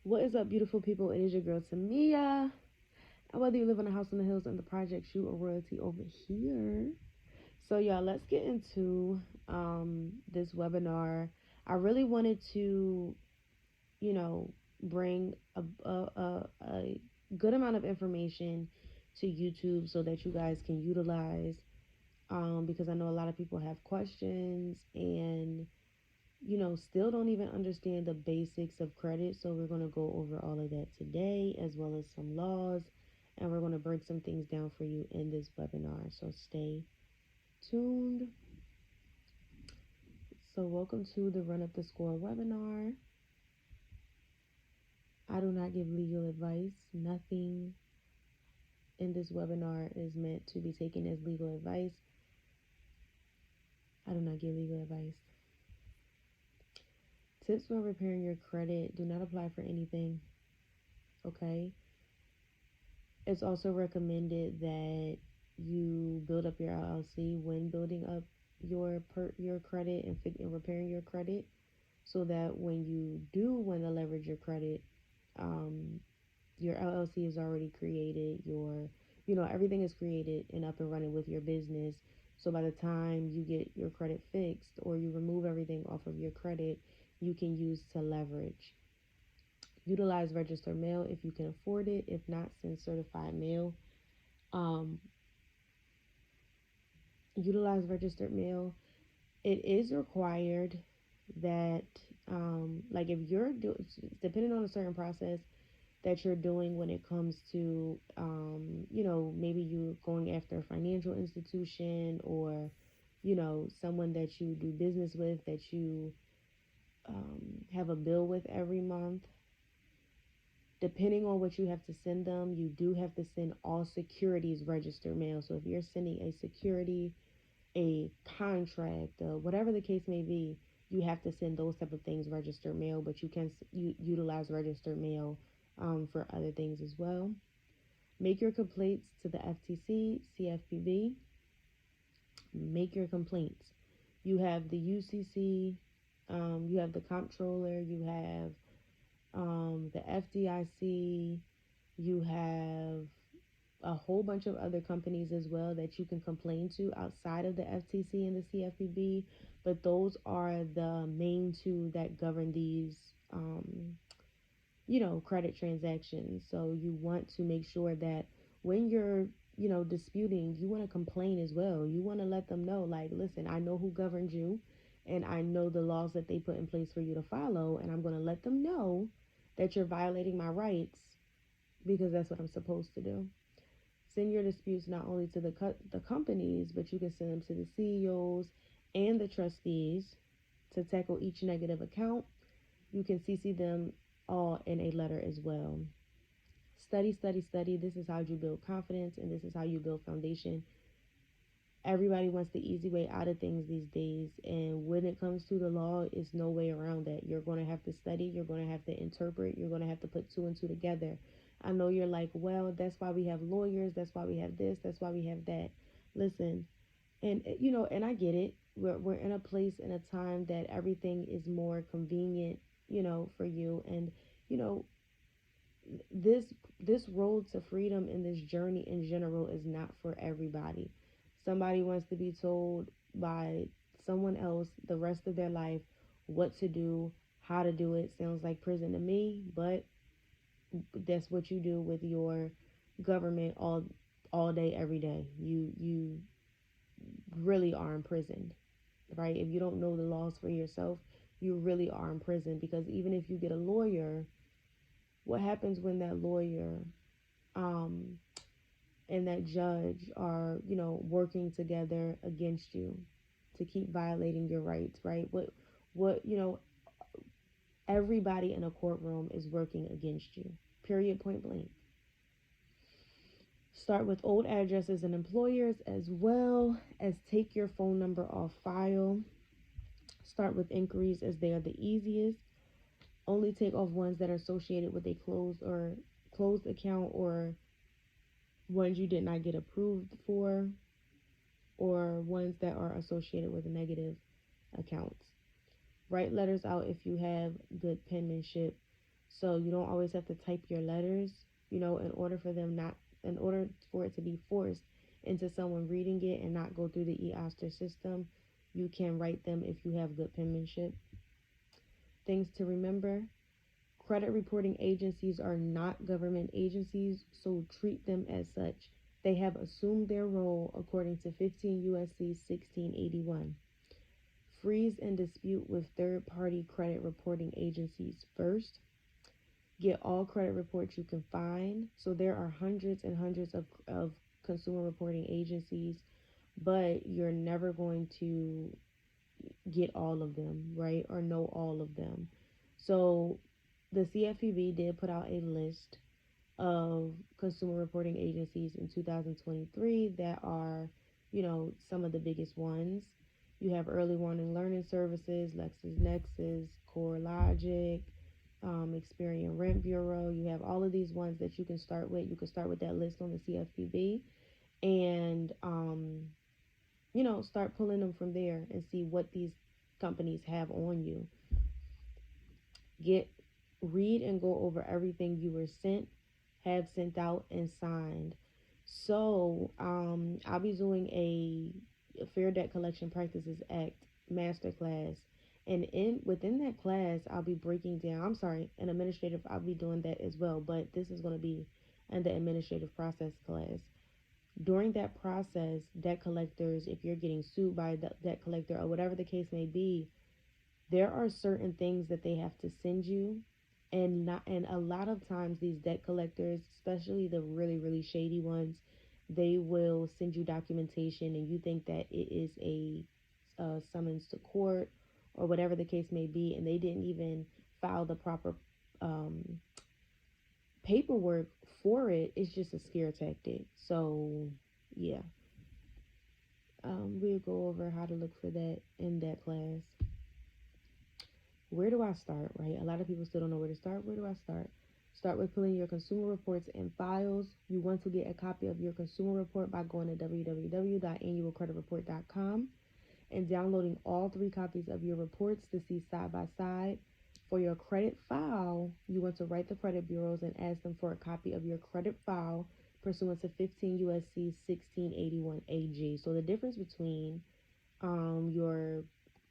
What is up, beautiful people? It is your girl Tamia. And whether you live in a house on the hills and the projects, you are royalty over here. So, y'all, let's get into this webinar. I really wanted to, you know, bring a good amount of information to YouTube so that you guys can utilize. Because I know a lot of people have questions and still don't even understand the basics of credit. So we're going to go over all of that today, as well as some laws, and we're going to break some things down for you in this webinar. So stay tuned. So welcome to the Run Up the Score webinar. I do not give legal advice. Nothing in this webinar is meant to be taken as legal advice. I do not give legal advice. Tips for repairing your credit do not apply for anything. Okay? It's also recommended that you build up your LLC when building up your credit and repairing your credit, so that when you do want to leverage your credit, your LLC is already created. Everything is created and up and running with your business. So by the time you get your credit fixed or you remove everything off of your credit, you can use to leverage. Utilize registered mail if you can afford it. If not, send certified mail. Um, Utilize registered mail. It is required that, like if depending on a certain process that you're doing when it comes to, maybe you going after a financial institution or, someone that you do business with that you have a bill with every month. Depending on what you have to send them, you do have to send all securities registered mail. So if you're sending a security, a contract, whatever the case may be, you have to send those type of things registered mail, but you can utilize registered mail for other things as well. Make your complaints to the FTC, CFPB. Make your complaints. You have the UCC, you have the comptroller, you have the FDIC, you have a whole bunch of other companies as well that you can complain to outside of the FTC and the CFPB, but those are the main two that govern these, credit transactions. So you want to make sure that when you're, disputing, you want to complain as well. You want to let them know, like, listen, I know who governs you and I know the laws that they put in place for you to follow, and I'm going to let them know that you're violating my rights because that's what I'm supposed to do. Send your disputes not only to the companies, but you can send them to the CEOs and the trustees to tackle each negative account. You can CC them all in a letter as well. Study, study, study. This is how you build confidence, and this is how you build foundation. Everybody wants the easy way out of things these days, and when it comes to the law, it's no way around that. You're going to have to study, you're going to have to interpret, you're going to have to put two and two together. I know you're like, well, that's why we have lawyers, that's why we have this, that's why we have that. Listen, and I get it. We're in a place in a time that everything is more convenient, for you, and you know this this road to freedom and this journey in general is not for everybody. Somebody wants to be told by someone else the rest of their life what to do, how to do it. Sounds like prison to me, but that's what you do with your government all day every day. You really are imprisoned, right? If you don't know the laws for yourself, you really are in prison, because even if you get a lawyer, what happens when that lawyer um, and that judge are, working together against you to keep violating your rights, right? What everybody in a courtroom is working against you, period, point blank. Start with old addresses and employers, as well as take your phone number off file. Start with inquiries as they are the easiest. Only take off ones that are associated with a closed account, or ones you did not get approved for, or ones that are associated with negative accounts. Write letters out if you have good penmanship. So you don't always have to type your letters, in order for it to be forced into someone reading it and not go through the e-Oster system. You can write them if you have good penmanship. Things to remember: credit reporting agencies are not government agencies, so treat them as such. They have assumed their role according to 15 USC 1681. Freeze and dispute with third-party credit reporting agencies first. Get all credit reports you can find. So there are hundreds and hundreds of consumer reporting agencies, but you're never going to get all of them, right? Or know all of them. So the CFPB did put out a list of consumer reporting agencies in 2023 that are, some of the biggest ones. You have Early Warning Learning Services, LexisNexis, CoreLogic, Experian Rent Bureau. You have all of these ones that you can start with. You can start with that list on the CFPB and, start pulling them from there and see what these companies have on you. Get Read and go over everything you were sent, have sent out, and signed. So I'll be doing a Fair Debt Collection Practices Act masterclass, and in within that class, I'll be breaking down. I'm sorry, an administrative. I'll be doing that as well, but this is going to be in the administrative process class. During that process, debt collectors, if you're getting sued by a debt collector or whatever the case may be, there are certain things that they have to send you, and a lot of times these debt collectors, especially the really really shady ones, they will send you documentation and you think that it is a summons to court or whatever the case may be, and they didn't even file the proper um, paperwork for it. It's just a scare tactic. So yeah, we'll go over how to look for that in that class. Where do I start, right? A lot of people still don't know where to start. Where do I start? Start with pulling your consumer reports and files. You want to get a copy of your consumer report by going to www.annualcreditreport.com and downloading all 3 copies of your reports to see side by side. For your credit file, you want to write the credit bureaus and ask them for a copy of your credit file pursuant to 15 USC 1681 AG. So the difference between your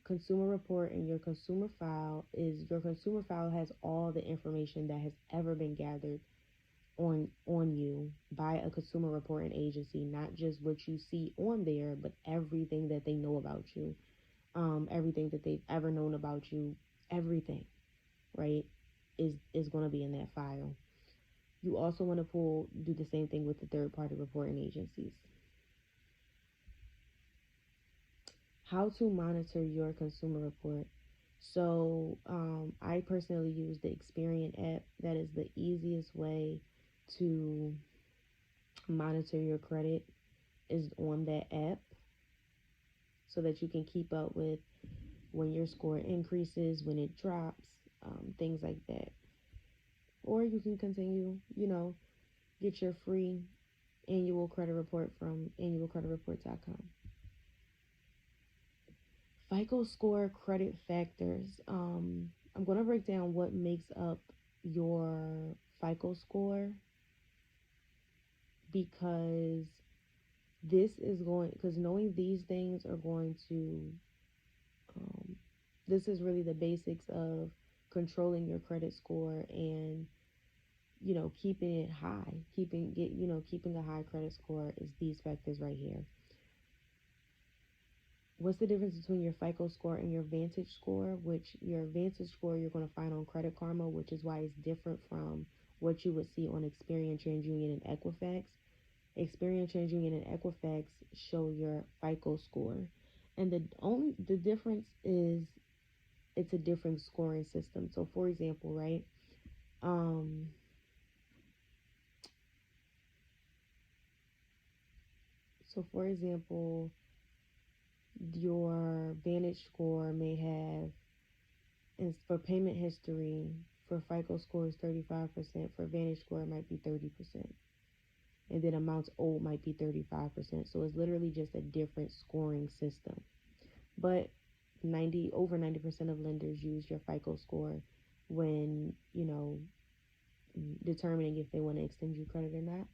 consumer report and your consumer file is your consumer file has all the information that has ever been gathered on you by a consumer reporting agency, not just what you see on there, but everything that they know about you, everything that they've ever known about you, everything, right, is going to be in that file. You also want to do the same thing with the third party reporting agencies. How to monitor your consumer report. So I personally use the Experian app. That is the easiest way to monitor your credit, is on that app, so that you can keep up with when your score increases, when it drops, things like that. Or you can continue, get your free annual credit report from annualcreditreport.com. FICO score credit factors. I'm going to break down what makes up your FICO score, because knowing these things are going to, this is really the basics of controlling your credit score and, keeping it high, keeping a high credit score is these factors right here. What's the difference between your FICO score and your Vantage score? Which your Vantage score you're going to find on Credit Karma, which is why it's different from what you would see on Experian, TransUnion, and Equifax. Experian, TransUnion, and Equifax show your FICO score, and the difference is it's a different scoring system. So, for example, right? Um, so for example, your Vantage score may have, and for payment history, for FICO score is 35%. For Vantage score, it might be 30%. And then amounts owed might be 35%. So it's literally just a different scoring system. But over 90% of lenders use your FICO score when, determining if they want to extend you credit or not.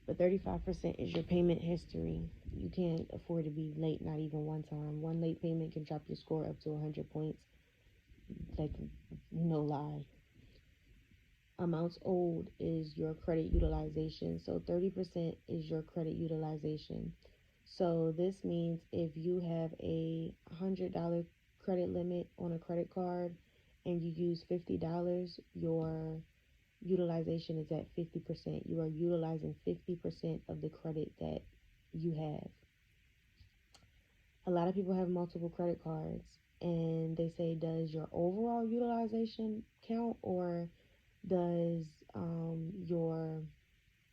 But 35% is your payment history. You can't afford to be late, not even one time. One late payment can drop your score up to 100 points. Like, no lie. Amounts owed is your credit utilization. So 30% is your credit utilization. So this means if you have a $100 credit limit on a credit card and you use $50, your utilization is at 50%. You are utilizing 50% of the credit that you have. A lot of people have multiple credit cards and they say, does your overall utilization count, or does your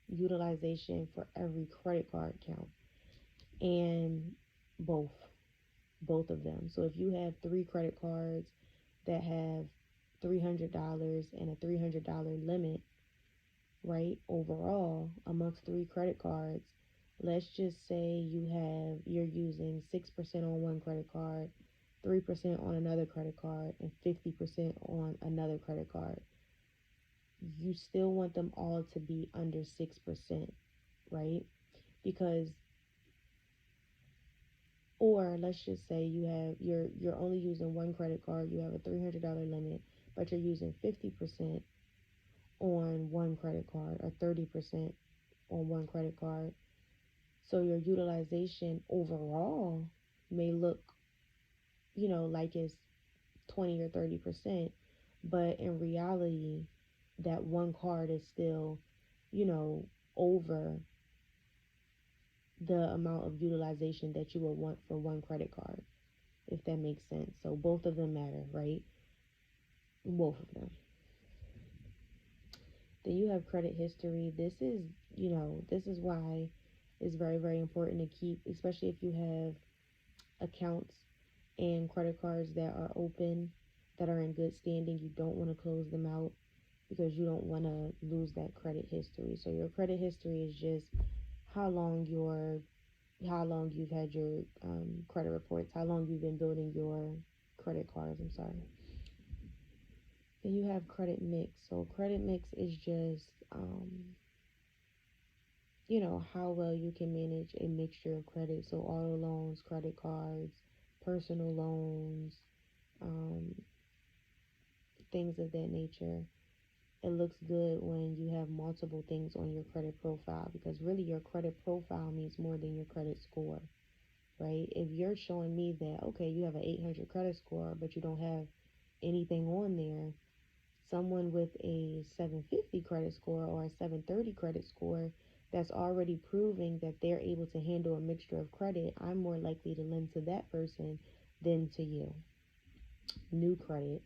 utilization for every credit card count? And both of them. So if you have 3 credit cards that have $300 and a $300 limit, right, overall amongst 3 credit cards, let's just say you're using 6% on one credit card, 3% on another credit card, and 50% on another credit card. You still want them all to be under 6%, right? Because, or let's just say you're only using one credit card, you have a $300 limit, but you're using 50% on one credit card or 30% on one credit card. So your utilization overall may look, like it's 20 or 30%, but in reality, that one card is still, over the amount of utilization that you would want for one credit card, if that makes sense. So both of them matter, right? Both of them. Then you have credit history. This is why it's very, very important to keep, especially if you have accounts and credit cards that are open, that are in good standing. You don't want to close them out because you don't want to lose that credit history. So your credit history is just how long you've had your credit reports, how long you've been building your credit cards. I'm sorry. Then you have credit mix. So credit mix is just how well you can manage a mixture of credit. So auto loans, credit cards, personal loans, um, things of that nature. It looks good when you have multiple things on your credit profile, because really your credit profile means more than your credit score, right? If you're showing me that, okay, you have an 800 credit score, but you don't have anything on there, someone with a 750 credit score or a 730 credit score that's already proving that they're able to handle a mixture of credit, I'm more likely to lend to that person than to you. New credit.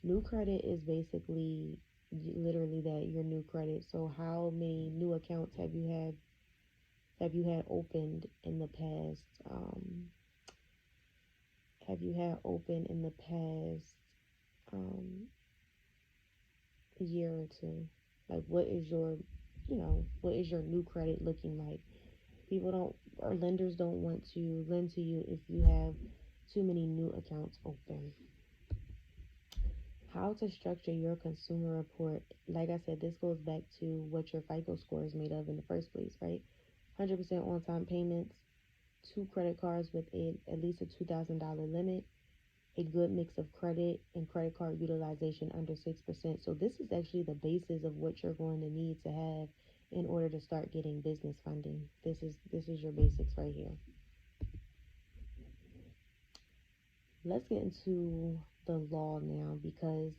New credit is basically literally that, your new credit. So how many new accounts have you had opened in the past? Have you had open in the past year or two? Like, what is your new credit looking like? People don't, or lenders don't want to lend to you if you have too many new accounts open. How to structure your consumer report. Like I said, this goes back to what your FICO score is made of in the first place, right? 100% on-time payments, 2 credit cards with at least a $2,000 limit, a good mix of credit and credit card utilization under 6%. So this is actually the basis of what you're going to need to have in order to start getting business funding. This is your basics right here. Let's get into the law now, because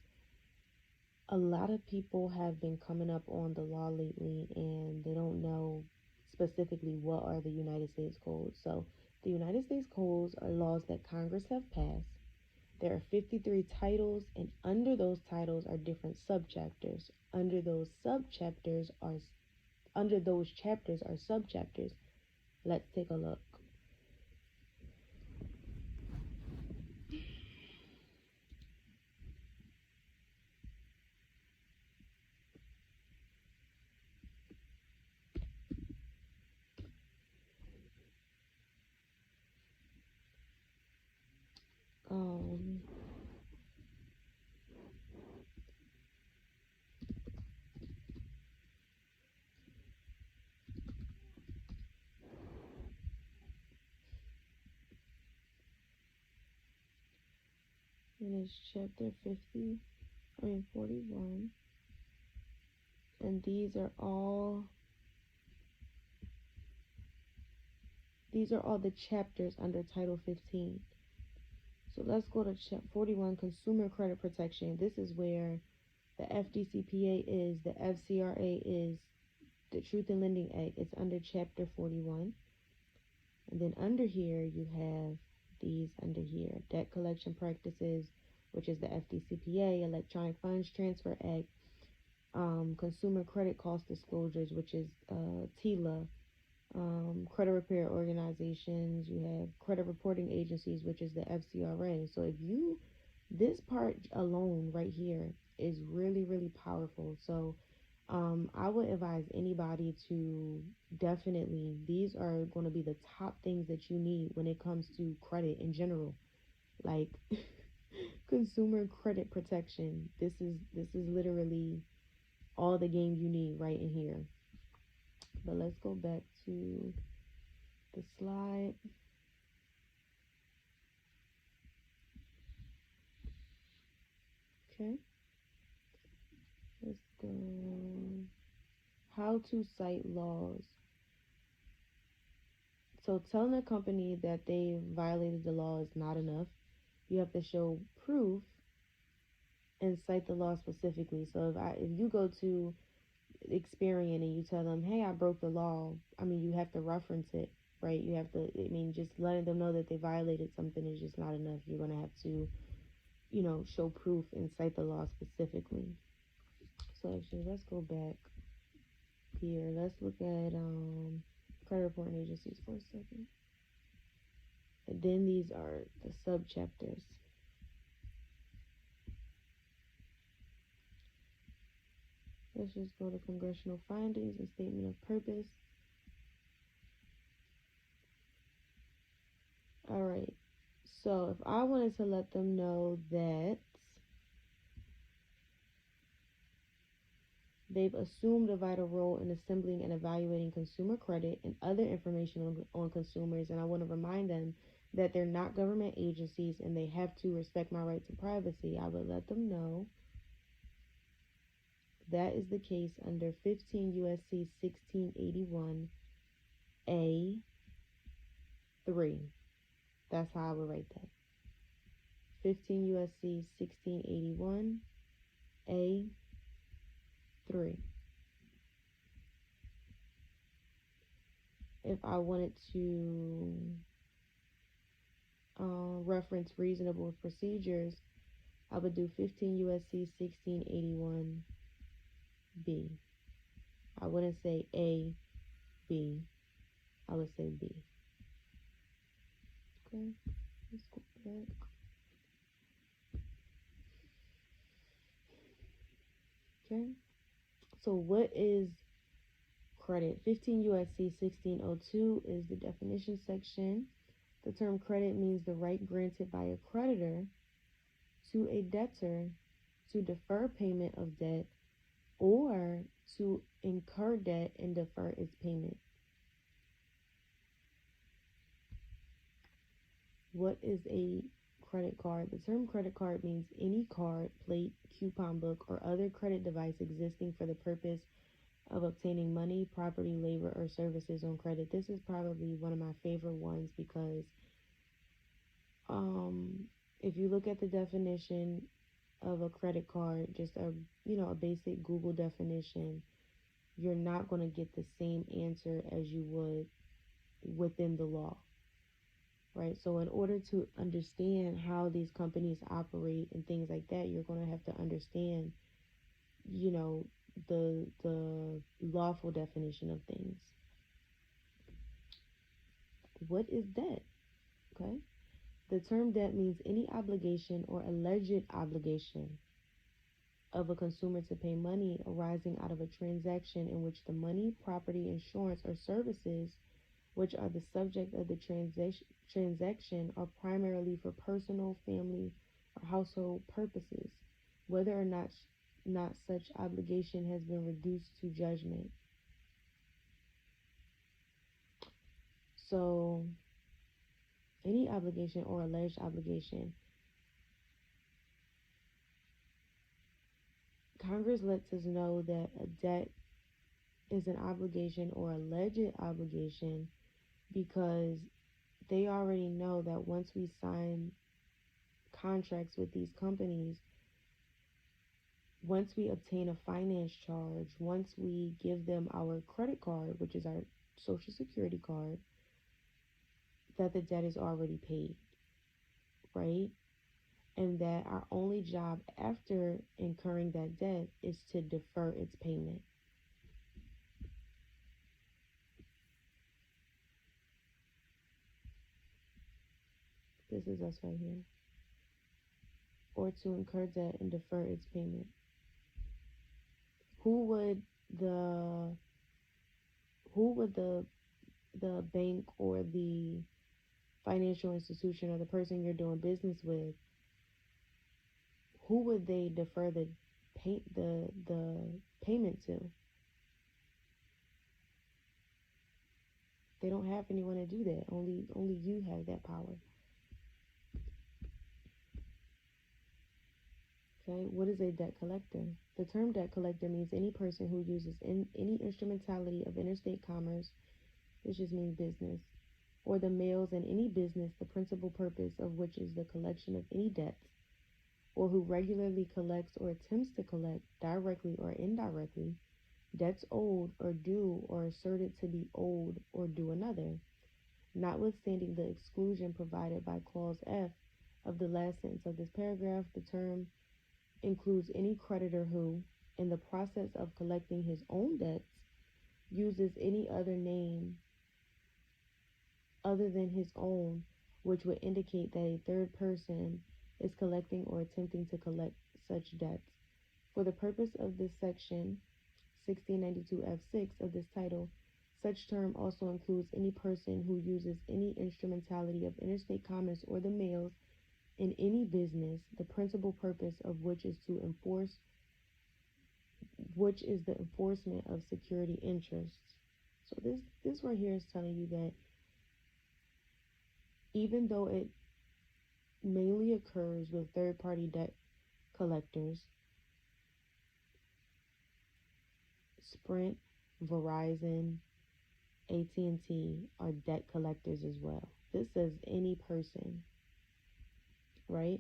a lot of people have been coming up on the law lately and they don't know specifically what are the United States codes. So the United States codes are laws that Congress have passed. There are 53 titles, and under those titles are different subchapters. Under those chapters are subchapters. Let's take a look. Um, And it's chapter 41. And these are all the chapters under Title 15. So let's go to chapter 41, Consumer Credit Protection. This is where the FDCPA is, the FCRA is, the Truth in Lending Act. It's under chapter 41. And then under here, you have these under here. Debt collection practices, which is the FDCPA, Electronic Funds Transfer Act, Consumer Credit Cost Disclosures, which is TILA, credit repair organizations, you have credit reporting agencies, which is the FCRA. So this part alone right here is really, really powerful. So I would advise anybody to definitely, these are going to be the top things that you need when it comes to credit in general. Like consumer credit protection. This is literally all the game you need right in here. But let's go back to the slide. Okay, let's go. How to cite laws. So telling a company that they violated the law is not enough. You have to show proof and cite the law specifically. So if you go to Experian and you tell them, hey, I broke the law, I mean, you have to reference it, right? You have to, I mean, just letting them know that they violated something is just not enough. You're going to have to, show proof and cite the law specifically. So actually, let's go back here. Let's look at credit reporting agencies for a second. And then these are the sub chapters. Let's just go to congressional findings and statement of purpose. All right. So if I wanted to let them know that they've assumed a vital role in assembling and evaluating consumer credit and other information on consumers, and I want to remind them that they're not government agencies and they have to respect my right to privacy, I would let them know that is the case under 15 USC 1681 A3. That's how I would write that. 15 USC 1681 A3. If I wanted to reference reasonable procedures, I would do 15 USC 1681 B. I wouldn't say A, B. I would say B. Okay, let's go back. Okay, so what is credit? 15 USC 1602 is the definition section. The term credit means the right granted by a creditor to a debtor to defer payment of debt or to incur debt and defer its payment. What is a credit card? The term credit card means any card, plate, coupon book, or other credit device existing for the purpose of obtaining money, property, labor, or services on credit. This is probably one of my favorite ones because if you look at the definition of a credit card, just a basic Google definition, you're not going to get the same answer as you would within the law, right? So in order to understand how these companies operate and things like that, you're going to have to understand, the lawful definition of things. What is debt? Okay. The term debt means any obligation or alleged obligation of a consumer to pay money arising out of a transaction in which the money, property, insurance, or services which are the subject of the transaction are primarily for personal, family, or household purposes, whether or not such obligation has been reduced to judgment. So any obligation or alleged obligation. Congress lets us know that a debt is an obligation or alleged obligation because they already know that once we sign contracts with these companies, once we obtain a finance charge, once we give them our credit card, which is our social security card, that the debt is already paid, right? And that our only job after incurring that debt is to defer its payment. This is us right here. Or to incur debt and defer its payment. Who would the who would the bank or the financial institution or the person you're doing business with, who would they defer the payment to? They don't have anyone to do that. Only you have that power. Okay, what is a debt collector? The term debt collector means any person who uses any instrumentality of interstate commerce, which just means business, or the mails in any business, the principal purpose of which is the collection of any debts, or who regularly collects or attempts to collect, directly or indirectly, debts owed or due or asserted to be owed or due another, notwithstanding the exclusion provided by Clause F of the last sentence of this paragraph. The term includes any creditor who, in the process of collecting his own debts, uses any other name other than his own, which would indicate that a third person is collecting or attempting to collect such debts. For the purpose of this section 1692F6 of this title, such term also includes any person who uses any instrumentality of interstate commerce or the mails in any business, the principal purpose of which is the enforcement of security interests. So this right here is telling you that even though it mainly occurs with third-party debt collectors, Sprint, Verizon, AT&T are debt collectors as well. This says any person, right?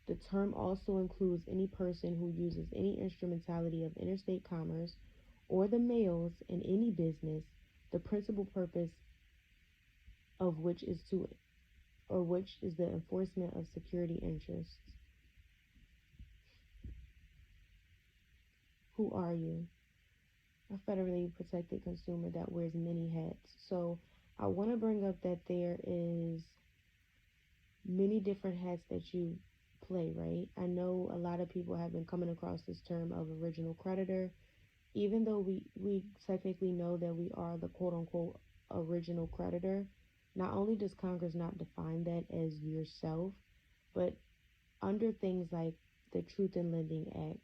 The term also includes any person who uses any instrumentality of interstate commerce or the mails in any business, the principal purpose of which is the enforcement of security interests. Who are you? A federally protected consumer that wears many hats. So I want to bring up that there is many different hats that you play, right? I know a lot of people have been coming across this term of original creditor. Even though we technically know that we are the quote unquote original creditor, not only does Congress not define that as yourself, but under things like the Truth in Lending Act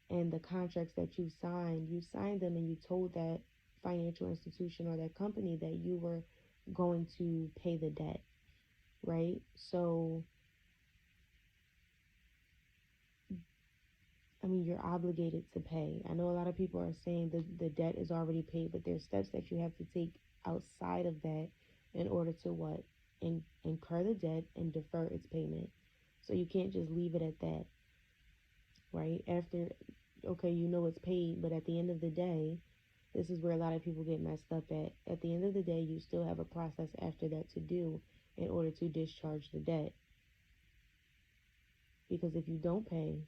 and the contracts that you signed them and you told that financial institution or that company that you were going to pay the debt, right? So, I mean, you're obligated to pay. I know a lot of people are saying that the debt is already paid, but there's steps that you have to take outside of that in order to what? Incur the debt and defer its payment. So you can't just leave it at that, right? After, okay, you know it's paid, but at the end of the day, this is where a lot of people get messed up at. At the end of the day, you still have a process after that to do in order to discharge the debt. Because if you don't pay,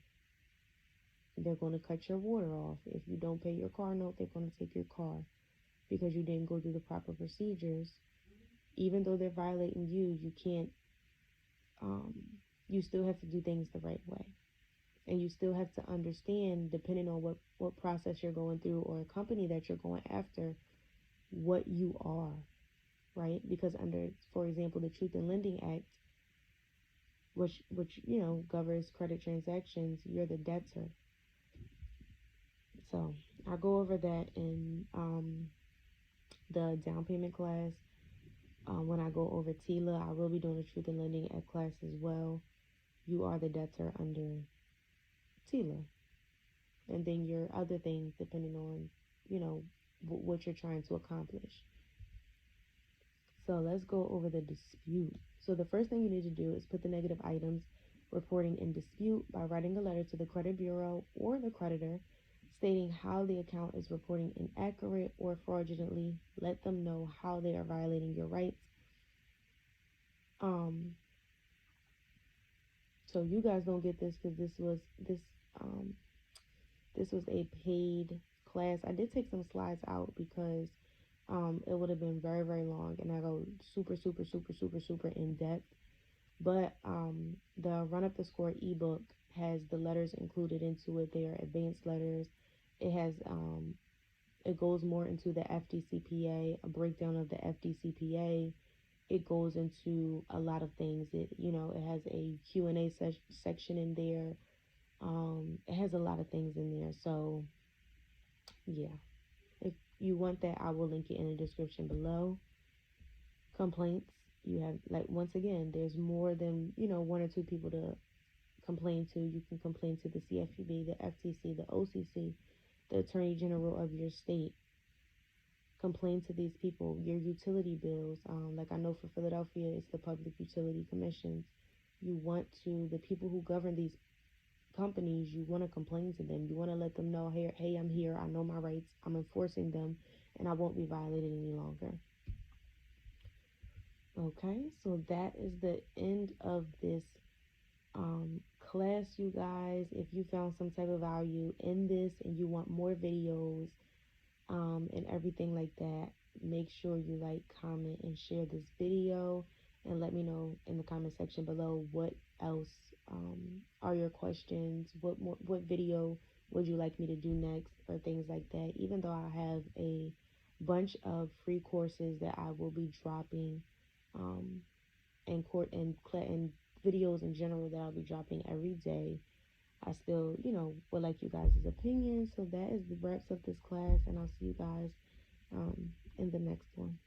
they're going to cut your water off. If you don't pay your car note, they're going to take your car because you didn't go through the proper procedures. Even though they're violating you, you can't, um, you still have to do things the right way. And you still have to understand, depending on what process you're going through or a company that you're going after, what you are, right? Because under, for example, the Truth in Lending Act, which governs credit transactions, you're the debtor. So I'll go over that in the down payment class. When I go over TILA, I will be doing a Truth in Lending Act class as well. You are the debtor under TILA. and then your other things depending on, you know, what you're trying to accomplish. So let's go over the dispute. So the first thing you need to do is put the negative items reporting in dispute by writing a letter to the credit bureau or the creditor stating how the account is reporting inaccurate or fraudulently. Let them know how they are violating your rights. Um, so you guys don't get this because um this was a paid class. I did take some slides out because it would have been very, very long, and I go super, super, super, super, super in depth. But the Run Up the Score ebook has the letters included into it. They are advanced letters. It has it goes more into the FDCPA, a breakdown of the FDCPA. It goes into a lot of things. It has a Q&A section in there. It has a lot of things in there. So yeah, if you want that, I will link it in the description below. Complaints, you have, like, once again, there's more than, one or two people to complain to. You can complain to the CFPB, the FTC, the OCC, the Attorney General of your state. Complain to these people. Your utility bills, like I know for Philadelphia, it's the Public Utility Commissions. You want to, the people who govern these companies, you want to complain to them. You want to let them know, hey, I'm here. I know my rights. I'm enforcing them, and I won't be violated any longer. Okay, so that is the end of this class, you guys. If you found some type of value in this and you want more videos and everything like that, make sure you like, comment, and share this video, and let me know in the comment section below what else are your questions, what video would you like me to do next, or things like that. Even though I have a bunch of free courses that I will be dropping, um, and videos in general that I'll be dropping every day, I still, would like you guys' opinions. So that is the wraps of this class, and I'll see you guys in the next one.